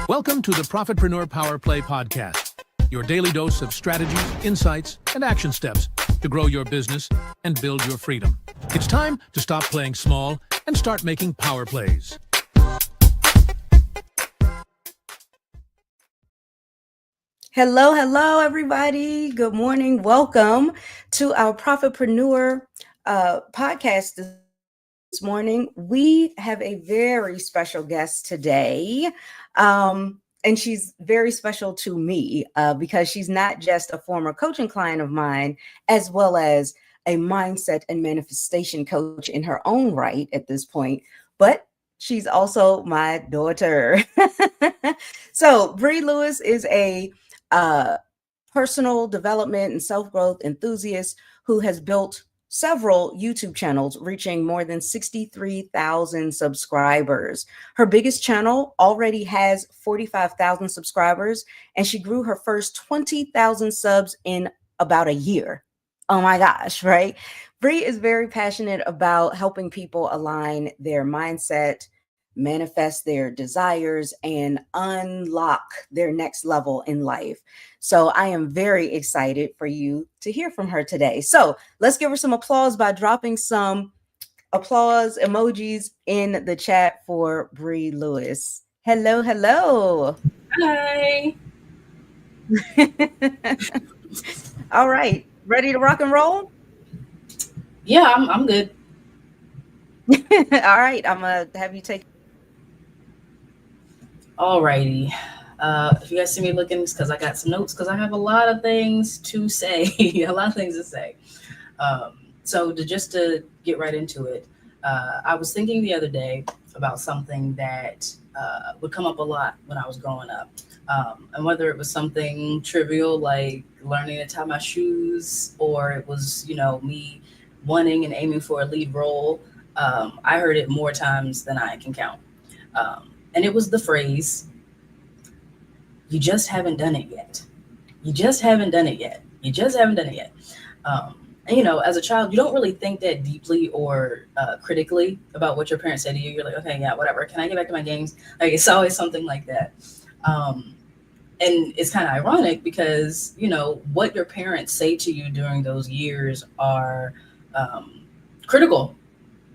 Welcome to the Profitpreneur Power Play podcast, your daily dose of strategies, insights, and action steps to grow your business and build your freedom. It's time to stop playing small and start making power plays. Hello, everybody. Good morning. Welcome to our Profitpreneur podcast this morning. We have a very special guest today. And she's very special to me because she's not just a former coaching client of mine, as well as a mindset and manifestation coach in her own right at this point, but she's also my daughter. So Bree Lewis is a personal development and self-growth enthusiast who has built several YouTube channels reaching more than 63,000 subscribers. Her biggest channel already has 45,000 subscribers, and she grew her first 20,000 subs in about a year. Oh my gosh, right? Bree is very passionate about helping people align their mindset, manifest their desires, and unlock their next level in life. So I am very excited for you to hear from her today. So let's give her some applause by dropping some applause emojis in the chat for Bree Lewis. Hello. Hi. All right. Ready to rock and roll? Yeah, I'm good. All right. I'm going to have you take. Alrighty. If you guys see me looking, it's because I got some notes because I have a lot of things to say. So to get right into it, I was thinking the other day about something that would come up a lot when I was growing up. And whether it was something trivial like learning to tie my shoes, or it was, me wanting and aiming for a lead role, I heard it more times than I can count. And it was the phrase, "You just haven't done it yet. You just haven't done it yet. You just haven't done it yet." And as a child, you don't really think that deeply or critically about what your parents say to you. You're like, okay, yeah, whatever. Can I get back to my games? Like, it's always something like that. And it's kind of ironic because, what your parents say to you during those years are critical,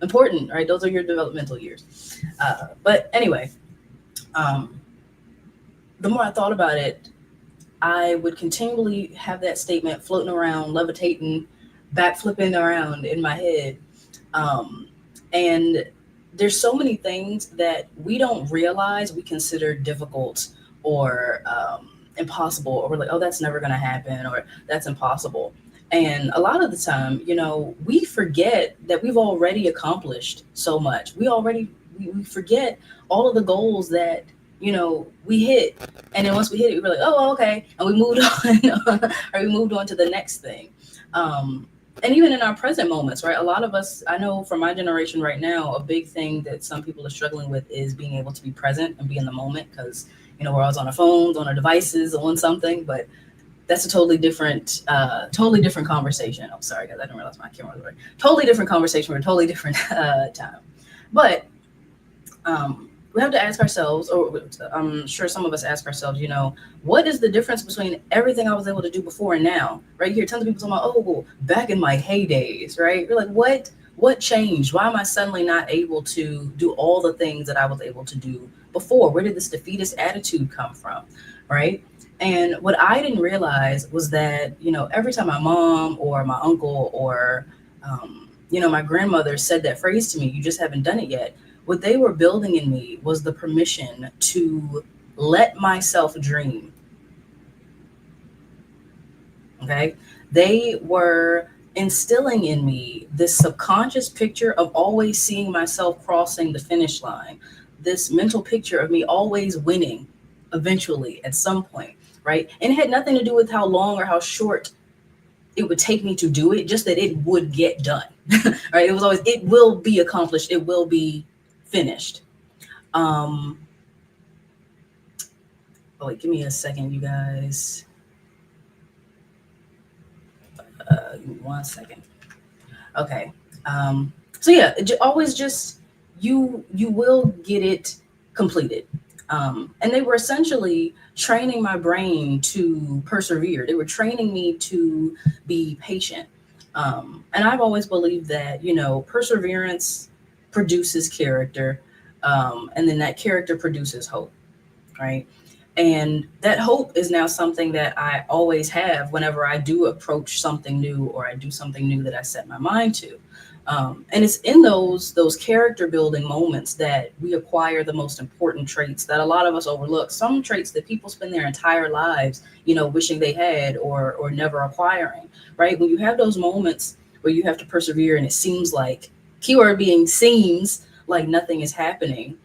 important, right? Those are your developmental years. But anyway, the more I thought about it, I would continually have that statement floating around, levitating, backflipping around in my head. And there's so many things that we don't realize we consider difficult or impossible, or we're like, oh, that's never going to happen, or that's impossible. And a lot of the time, we forget that we've already accomplished so much. We forget all of the goals that, we hit. And then once we hit it, we're like, oh, okay. And we moved on, or we moved on to the next thing. And even in our present moments, right? A lot of us, I know from my generation right now, a big thing that some people are struggling with is being able to be present and be in the moment, because, we're always on our phones, on our devices, on something, but that's a totally different conversation. I'm sorry, guys, I didn't realize my camera was working. Totally different conversation for a totally different time. But we have to ask ourselves, or I'm sure some of us ask ourselves, what is the difference between everything I was able to do before and now? Right here, tons of people talking about, oh, back in my heydays, right? You're like, what changed? Why am I suddenly not able to do all the things that I was able to do before? Where did this defeatist attitude come from, right? And what I didn't realize was that, every time my mom or my uncle or, my grandmother said that phrase to me, "You just haven't done it yet," what they were building in me was the permission to let myself dream. Okay? They were instilling in me this subconscious picture of always seeing myself crossing the finish line, this mental picture of me always winning eventually at some point, right? And it had nothing to do with how long or how short it would take me to do it, just that it would get done, right? It was always, it will be accomplished. It will be finished. Wait, give me a second, you guys. Give me 1 second. Okay. So yeah, always just, you will get it completed. And they were essentially training my brain to persevere. They were training me to be patient. And I've always believed that, perseverance produces character, and then that character produces hope, right? And that hope is now something that I always have whenever I do approach something new or I do something new that I set my mind to. And it's in those character building moments that we acquire the most important traits that a lot of us overlook. Some traits that people spend their entire lives, wishing they had or never acquiring, right? When you have those moments where you have to persevere and it seems like, keyword being seems like nothing is happening,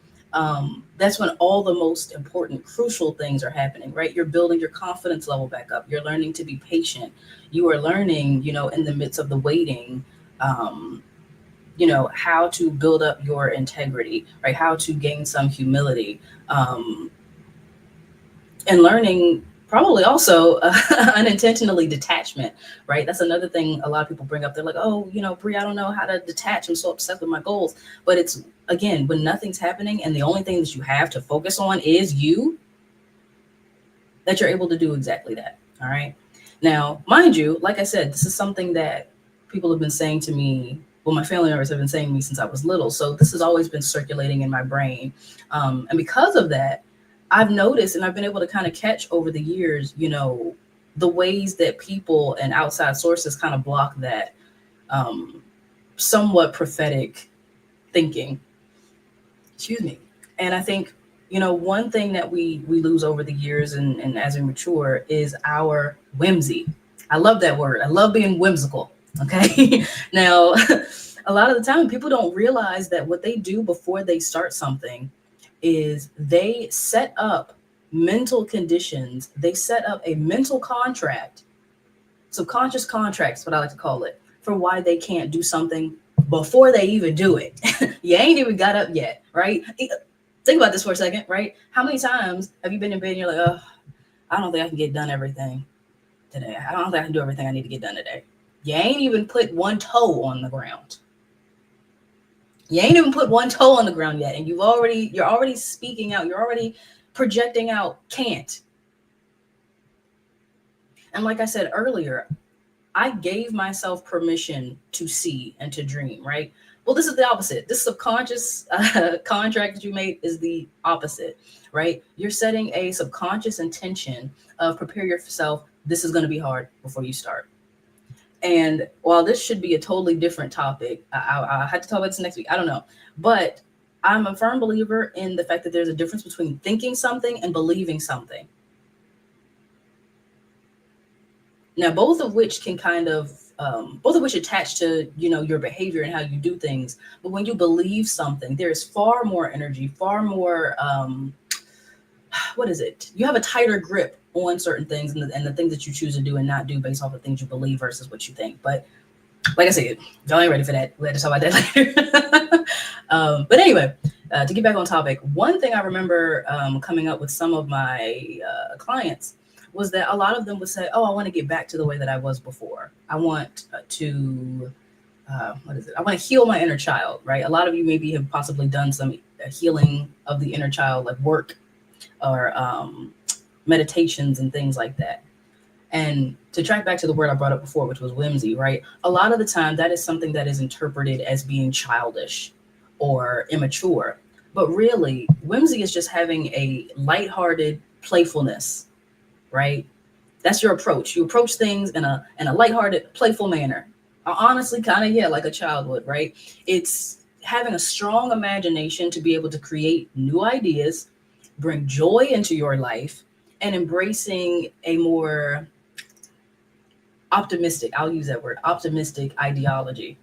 that's when all the most important, crucial things are happening, right? You're building your confidence level back up. You're learning to be patient. You are learning, in the midst of the waiting, how to build up your integrity, right? How to gain some humility, and learning probably also unintentionally detachment, right? That's another thing a lot of people bring up. They're like, oh, Bree, I don't know how to detach. I'm so obsessed with my goals. But it's, again, when nothing's happening and the only thing that you have to focus on is you, that you're able to do exactly that. All right. Now, mind you, like I said, this is something that people have been saying to me. Well, my family members have been saying to me since I was little. So this has always been circulating in my brain. And because of that, I've noticed and I've been able to kind of catch over the years, the ways that people and outside sources kind of block that somewhat prophetic thinking. Excuse me. And I think, one thing that we lose over the years and as we mature is our whimsy. I love that word. I love being whimsical. Okay. Now, a lot of the time people don't realize that what they do before they start something is they set up mental conditions. They set up a mental contract, subconscious contracts, what I like to call it, for why they can't do something before they even do it. You ain't even got up yet, right? Think about this for a second, right? How many times have you been in bed and you're like, oh, I don't think I can get done everything today. I don't think I can do everything I need to get done today. You ain't even put one toe on the ground. You ain't even put one toe on the ground yet. And you're already speaking out. You're already projecting out can't. And like I said earlier, I gave myself permission to see and to dream, right? Well, this is the opposite. This subconscious contract that you made is the opposite, right? You're setting a subconscious intention of prepare yourself. This is going to be hard before you start. And while this should be a totally different topic, I had to talk about this next week. I don't know. But I'm a firm believer in the fact that there's a difference between thinking something and believing something. Now, both of which can both of which attach to, your behavior and how you do things. But when you believe something, there's far more energy, far more, you have a tighter grip on certain things and the things that you choose to do and not do based off of things you believe versus what you think. But like I said, y'all ain't ready for that. We'll have to talk about that later. But anyway, to get back on topic, one thing I remember coming up with some of my clients was that a lot of them would say, oh, I want to get back to the way that I was before. I want to, I want to heal my inner child, right? A lot of you maybe have possibly done some healing of the inner child, like work or meditations and things like that. And to track back to the word I brought up before, which was whimsy, right? A lot of the time that is something that is interpreted as being childish or immature. But really, whimsy is just having a lighthearted playfulness, right? That's your approach. You approach things in a lighthearted, playful manner. Honestly, kind of, yeah, like a child would, right? It's having a strong imagination to be able to create new ideas, bring joy into your life, and embracing a more optimistic, I'll use that word, optimistic ideology,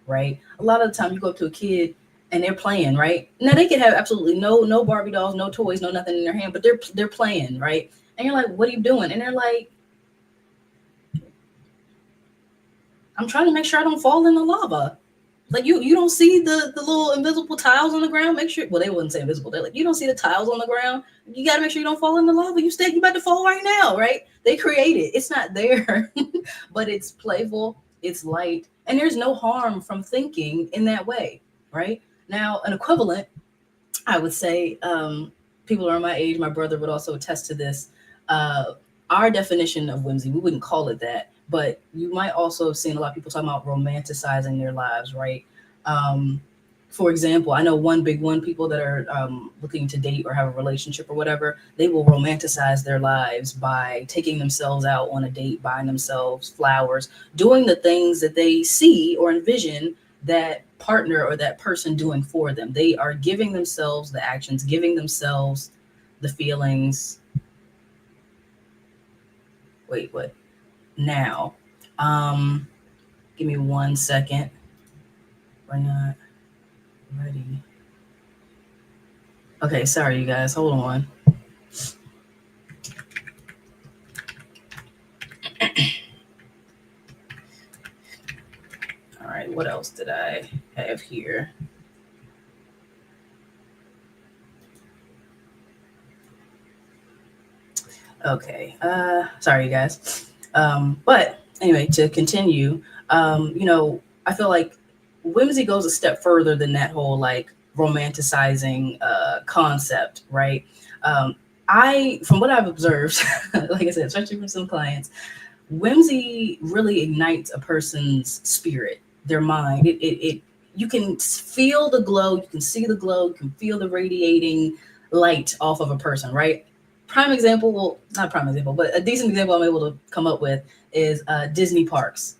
right? A lot of the time you go up to a kid and they're playing, right? Now they could have absolutely no Barbie dolls, no toys, no nothing in their hand, but they're playing, right? And you're like, what are you doing? And they're like, I'm trying to make sure I don't fall in the lava. Like you don't see the little invisible tiles on the ground. Make sure, well, they wouldn't say invisible. They're like, you don't see the tiles on the ground. You got to make sure you don't fall in the lava. You about to fall right now, right? They create it. It's not there, but it's playful. It's light. And there's no harm from thinking in that way, right? Now, an equivalent, I would say, people are my age, my brother would also attest to this. Our definition of whimsy, we wouldn't call it that, but you might also have seen a lot of people talking about romanticizing their lives, right? For example, I know one big one, people that are looking to date or have a relationship or whatever, they will romanticize their lives by taking themselves out on a date, buying themselves flowers, doing the things that they see or envision that partner or that person doing for them. They are giving themselves the actions, giving themselves the feelings. Wait, what? Now, give me 1 second. We're not ready. Okay, sorry, you guys. Hold on. All right, what else did I have here? Okay, sorry, you guys. But anyway, to continue, I feel like whimsy goes a step further than that whole like romanticizing concept, right? From what I've observed, like I said, especially from some clients, whimsy really ignites a person's spirit, their mind. You can feel the glow, you can see the glow, you can feel the radiating light off of a person, right? Prime example, well, not prime example, but a decent example I'm able to come up with is Disney parks,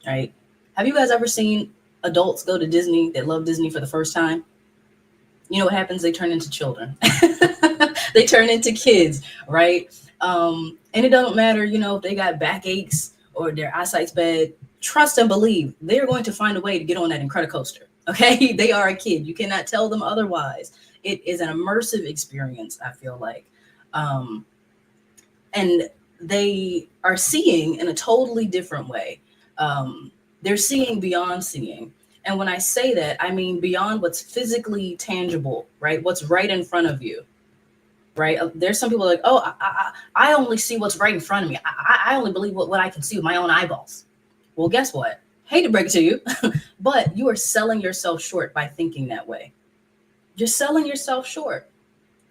right? Have you guys ever seen adults go to Disney that love Disney for the first time? You know what happens? They turn into children. They turn into kids, right? And it doesn't matter, if they got backaches or their eyesight's bad. Trust and believe they're going to find a way to get on that Incredicoaster. Okay, they are a kid. You cannot tell them otherwise. It is an immersive experience, I feel like. And they are seeing in a totally different way. They're seeing beyond seeing. And when I say that, I mean beyond what's physically tangible, right? What's right in front of you, right? There's some people like, oh, I only see what's right in front of me. I only believe what I can see with my own eyeballs. Well, guess what? Hate to break it to you, but you are selling yourself short by thinking that way. You're selling yourself short.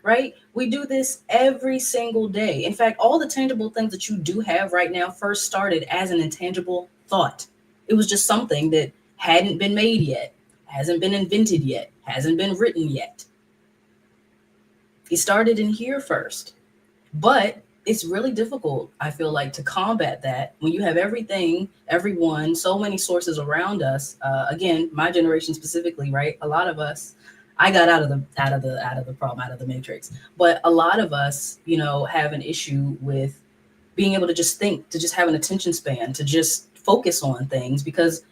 Right? We do this every single day. In fact, all the tangible things that you do have right now first started as an intangible thought. It was just something that hadn't been made yet, hasn't been invented yet, hasn't been written yet. It started in here first. But it's really difficult, I feel like, to combat that when you have everything, everyone, so many sources around us. Again, my generation specifically, right? A lot of us, I got out of the problem, out of the matrix. But a lot of us, have an issue with being able to just think, to just have an attention span, to just focus on things, because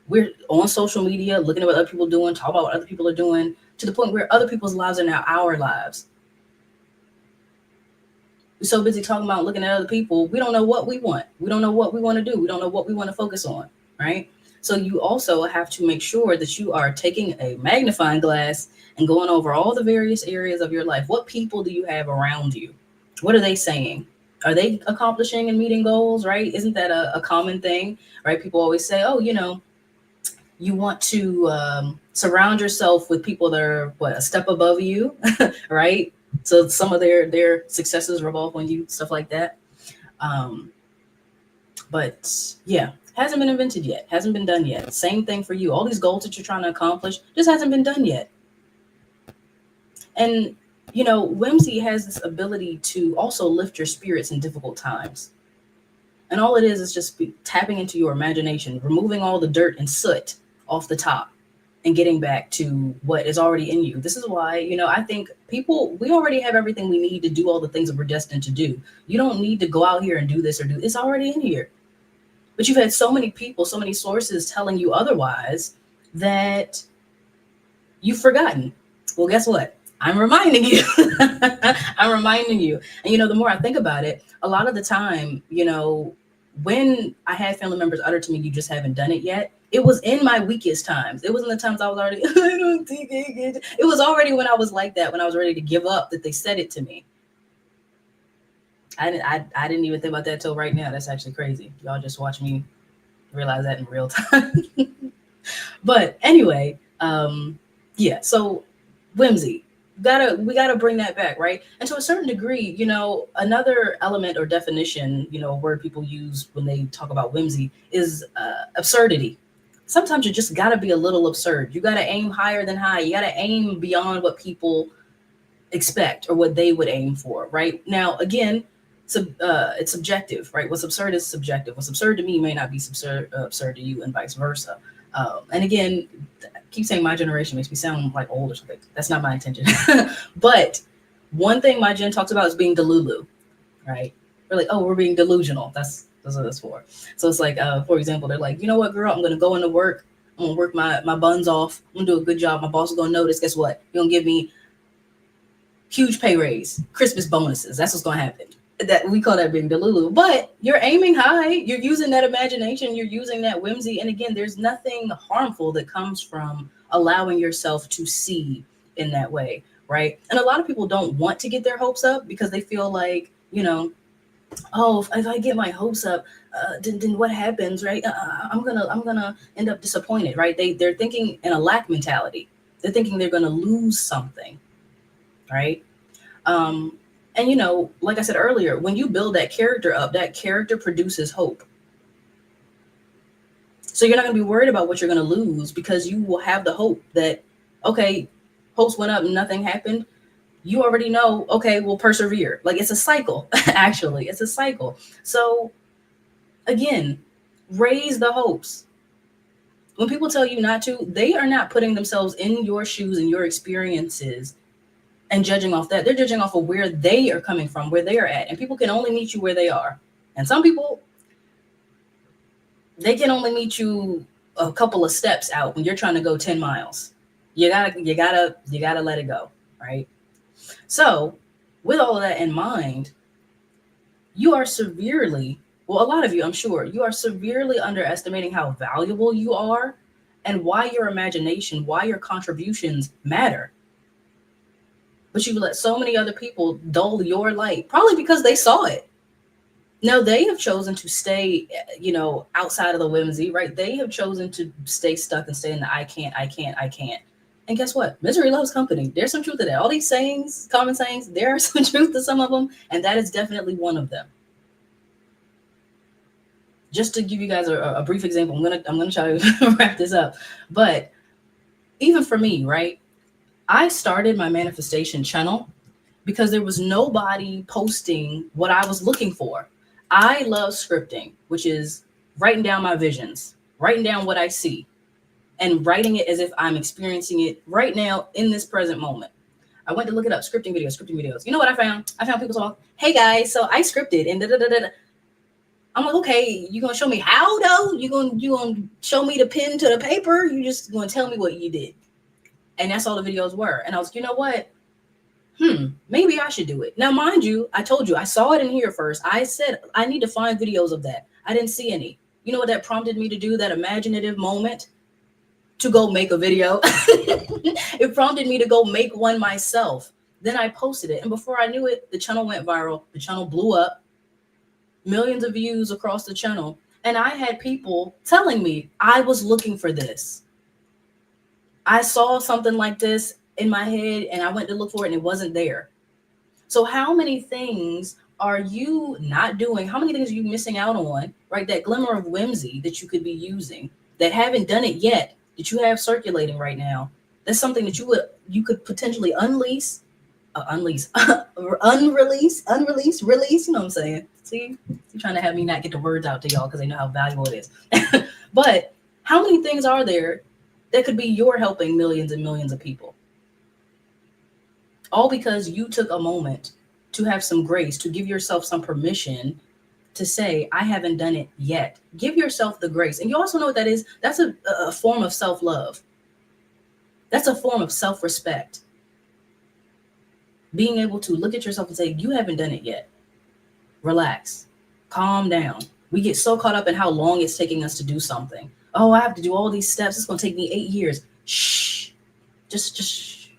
we're on social media, looking at what other people are doing, talking about what other people are doing, to the point where other people's lives are now our lives. We're so busy talking about looking at other people, we don't know what we want. We don't know what we want to do. We don't know what we want to focus on, right? So you also have to make sure that you are taking a magnifying glass and going over all the various areas of your life. What people do you have around you? What are they saying? Are they accomplishing and meeting goals, right? Isn't that a common thing, right? People always say, oh, you want to surround yourself with people that are, a step above you, right? So some of their successes revolve on you, stuff like that. But yeah, hasn't been invented yet, hasn't been done yet. Same thing for you. All these goals that you're trying to accomplish just hasn't been done yet. And, whimsy has this ability to also lift your spirits in difficult times. And all it is just tapping into your imagination, removing all the dirt and soot off the top and getting back to what is already in you. This is why, I think we already have everything we need to do all the things that we're destined to do. You don't need to go out here and do this or do, it's already in here. But you've had so many people, so many sources telling you otherwise that you've forgotten. Well, guess what? I'm reminding you. I'm reminding you. And, the more I think about it, a lot of the time, when I had family members utter to me, you just haven't done it yet, it was in my weakest times. It was in the times I was already, I don't think I can. It was already when I was like that, when I was ready to give up, that they said it to me. I didn't even think about that till right now. That's actually crazy. Y'all just watch me realize that in real time. But anyway, yeah, so whimsy. We gotta bring that back, right? And to a certain degree, another element or definition, a word people use when they talk about whimsy is absurdity. Sometimes you just gotta be a little absurd. You gotta aim higher than high. You gotta aim beyond what people expect or what they would aim for, right? Now, again, it's subjective, right? What's absurd is subjective. What's absurd to me may not be absurd to you, and vice versa. And again, I keep saying my generation makes me sound like old or something. That's not my intention. But one thing my gen talks about is being delulu, right? We're like, oh, we're being delusional. That's what that's for. So it's like, for example, they're like, you know what, girl, I'm going to go into work. I'm going to work my buns off. I'm going to do a good job. My boss is going to notice. Guess what? You're going to give me huge pay raise, Christmas bonuses. That's what's going to happen. That we call that being delulu, but you're aiming high. You're using that imagination. You're using that whimsy. And again, there's nothing harmful that comes from allowing yourself to see in that way, right? And a lot of people don't want to get their hopes up because they feel like, oh, if I get my hopes up, then what happens, right? I'm gonna end up disappointed, right? They're thinking in a lack mentality. They're thinking they're gonna lose something, right? And like I said earlier, when you build that character up, that character produces hope. So you're not going to be worried about what you're going to lose because you will have the hope that, okay, hopes went up and nothing happened. You already know, okay, we'll persevere. Like it's a cycle, actually. It's a cycle. So again, raise the hopes. When people tell you not to, they are not putting themselves in your shoes and your experiences and judging off that. They're judging off of where they are coming from, where they are at. And people can only meet you where they are. And some people, they can only meet you a couple of steps out when you're trying to go 10 miles. You gotta let it go, right? So with all of that in mind, you are severely, well, a lot of you, I'm sure, you are severely underestimating how valuable you are and why your imagination, why your contributions matter. But you let so many other people dull your light, probably because they saw it. Now they have chosen to stay, outside of the whimsy, right? They have chosen to stay stuck and stay in the I can't. And guess what? Misery loves company. There's some truth to that. All these sayings, common sayings, there are some truth to some of them. And that is definitely one of them. Just to give you guys a brief example, I'm gonna try to wrap this up. But even for me, right? I started my manifestation channel because there was nobody posting what I was looking for. I love scripting, which is writing down my visions, writing down what I see, and writing it as if I'm experiencing it right now in this present moment. I went to look it up, scripting videos. You know what I found? I found people talking, hey guys, so I scripted and da-da-da-da. I'm like, okay, you gonna show me how though? You gonna show me the pen to the paper? You just gonna tell me what you did? And that's all the videos were. And I was, you know what? Maybe I should do it. Now, mind you, I told you, I saw it in here first. I said, I need to find videos of that. I didn't see any. You know what that prompted me to do? That imaginative moment to go make a video. It prompted me to go make one myself. Then I posted it. And before I knew it, the channel went viral. The channel blew up. Millions of views across the channel. And I had people telling me I was looking for this. I saw something like this in my head and I went to look for it and it wasn't there. So how many things are you not doing? How many things are you missing out on, right? That glimmer of whimsy that you could be using that haven't done it yet, that you have circulating right now. That's something that you could potentially release, you know what I'm saying? See, you're trying to have me not get the words out to y'all because they know how valuable it is. But how many things are there that could be your helping millions and millions of people? All because you took a moment to have some grace, to give yourself some permission to say, I haven't done it yet. Give yourself the grace. And you also know what that is? That's a form of self-love. That's a form of self-respect. Being able to look at yourself and say, you haven't done it yet. Relax. Calm down. We get so caught up in how long it's taking us to do something. Oh, I have to do all these steps. It's going to take me 8 years. Shh. Just shh.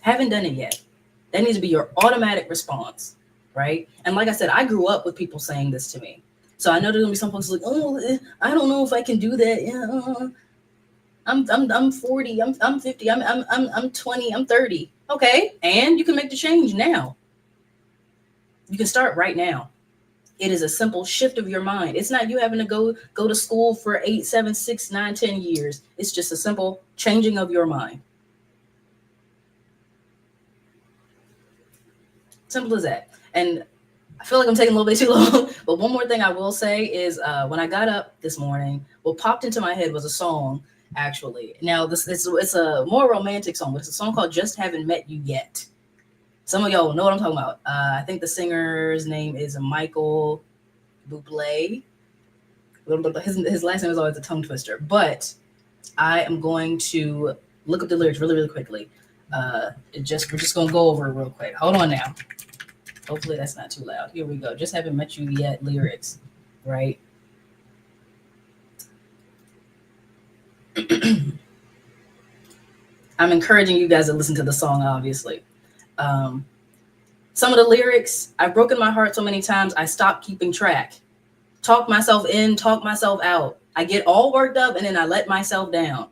Haven't done it yet. That needs to be your automatic response, right? And like I said, I grew up with people saying this to me. So I know there's going to be some folks like, oh, I don't know if I can do that. Yeah. I'm 40, I'm 50, I'm 20, I'm 30. Okay, and you can make the change now. You can start right now. It is a simple shift of your mind. It's not you having to go to school for 8, 7, 6, 9, 10 years. It's just a simple changing of your mind. Simple as that. And I feel like I'm taking a little bit too long, but one more thing I will say is when I got up this morning, what popped into my head was a song. Actually, now this it's a more romantic song, but it's a song called "Just Haven't Met You Yet." Some of y'all know what I'm talking about. I think the singer's name is Michael Bublé. His last name is always a tongue twister, but I am going to look up the lyrics really, really quickly. We're just gonna go over it real quick. Hold on now. Hopefully that's not too loud. Here we go. Just haven't met you yet. Lyrics, right? I'm encouraging you guys to listen to the song, obviously. Some of the lyrics, I've broken my heart so many times, I stopped keeping track. Talk myself in, talk myself out. I get all worked up and then I let myself down.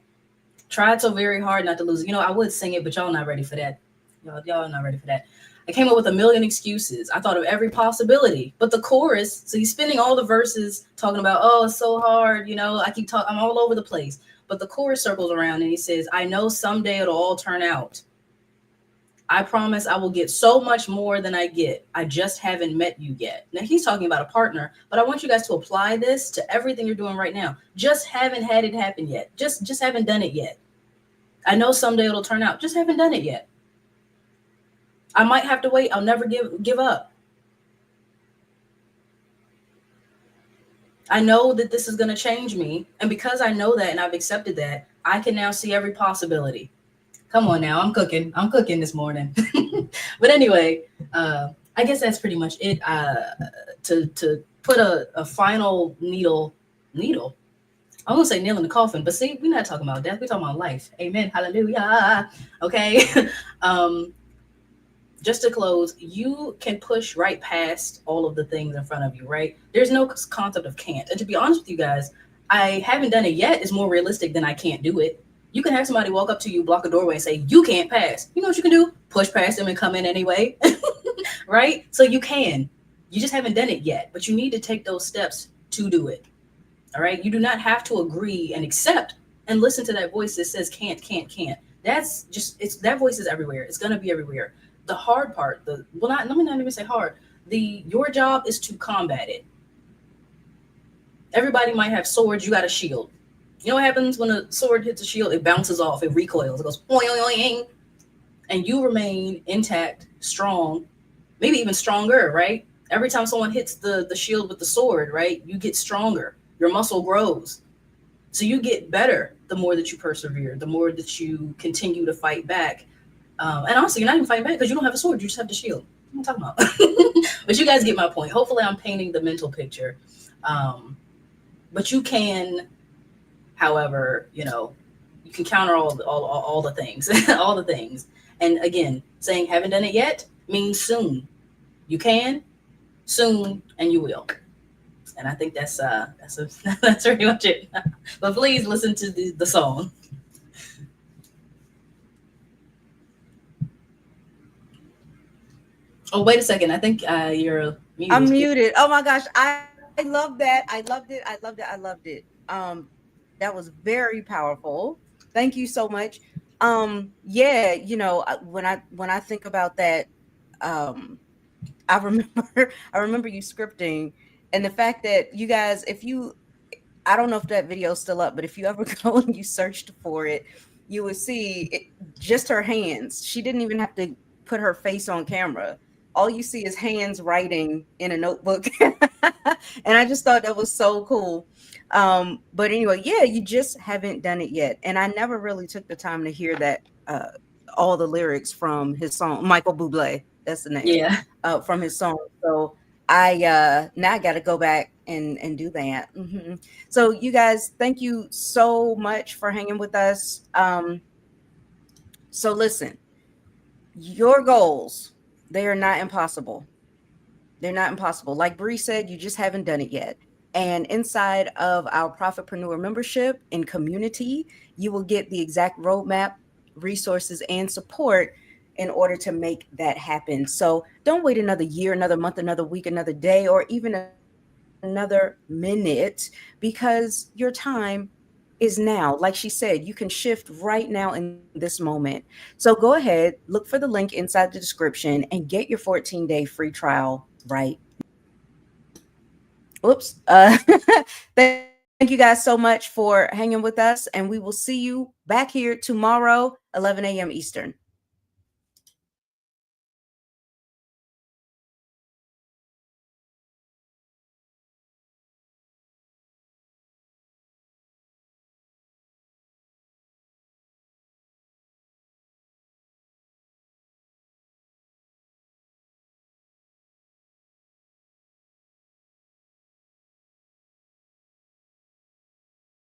Tried so very hard not to lose. You know, I would sing it, but y'all not ready for that. Y'all not ready for that. I came up with a million excuses. I thought of every possibility. But the chorus, so he's spinning all the verses talking about, oh, it's so hard. You know, I'm all over the place. But the chorus circles around and he says, I know someday it'll all turn out. I promise I will get so much more than I get. I just haven't met you yet. Now he's talking about a partner, but I want you guys to apply this to everything you're doing right now. Just haven't had it happen yet. Just haven't done it yet. I know someday it'll turn out. Just haven't done it yet. I might have to wait. I'll never give up. I know that this is going to change me. And because I know that and I've accepted that, I can now see every possibility. Come on now. I'm cooking. I'm cooking this morning. But anyway, I guess that's pretty much it. To put a final needle. I won't say nail in the coffin, but see, we're not talking about death. We're talking about life. Amen. Hallelujah. Okay. Just to close, you can push right past all of the things in front of you, right? There's no concept of can't. And to be honest with you guys, I haven't done it yet is more realistic than I can't do it. You can have somebody walk up to you, block a doorway and say, you can't pass. You know what you can do? Push past them and come in anyway, right? So you can. You just haven't done it yet, but you need to take those steps to do it, all right? You do not have to agree and accept and listen to that voice that says can't. That's just, that voice is everywhere. It's going to be everywhere. The hard part, let me not even say hard. Your job is to combat it. Everybody might have swords. You got a shield. You know what happens when a sword hits a shield? It bounces off. It recoils. It goes oing, oing, oing, and you remain intact, strong, maybe even stronger, right? Every time someone hits the shield with the sword, right, you get stronger. Your muscle grows. So you get better the more that you persevere, the more that you continue to fight back. And honestly, you're not even fighting back because you don't have a sword. You just have the shield. What am I talking about? But you guys get my point. Hopefully I'm painting the mental picture. But you can, however, you can counter all the things, all the things. And again, saying haven't done it yet means soon. You can, soon, and you will. And I think that's pretty much it. But please listen to the song. Oh, wait a second. I think you're muted. I'm muted. Oh my gosh. I love that. I loved it. That was very powerful. Thank you so much. Yeah, when I think about that, I remember you scripting and the fact that you guys, I don't know if that video is still up, but if you ever go and you searched for it, you would see just her hands. She didn't even have to put her face on camera. All you see is hands writing in a notebook. And I just thought that was so cool. But anyway, yeah, you just haven't done it yet. And I never really took the time to hear that, all the lyrics from his song, Michael Bublé, that's the name. Yeah. From his song. So now I got to go back and do that. Mm-hmm. So you guys, thank you so much for hanging with us. So listen, your goals, they are not impossible. They're not impossible. Like Bree said, you just haven't done it yet. And inside of our Profitpreneur membership and community, you will get the exact roadmap, resources, and support in order to make that happen. So don't wait another year, another month, another week, another day, or even another minute, because your time is now. Like she said, you can shift right now in this moment. So go ahead, look for the link inside the description and get your 14-day free trial right Oops. Thank you guys so much for hanging with us, and we will see you back here tomorrow, 11 a.m. Eastern.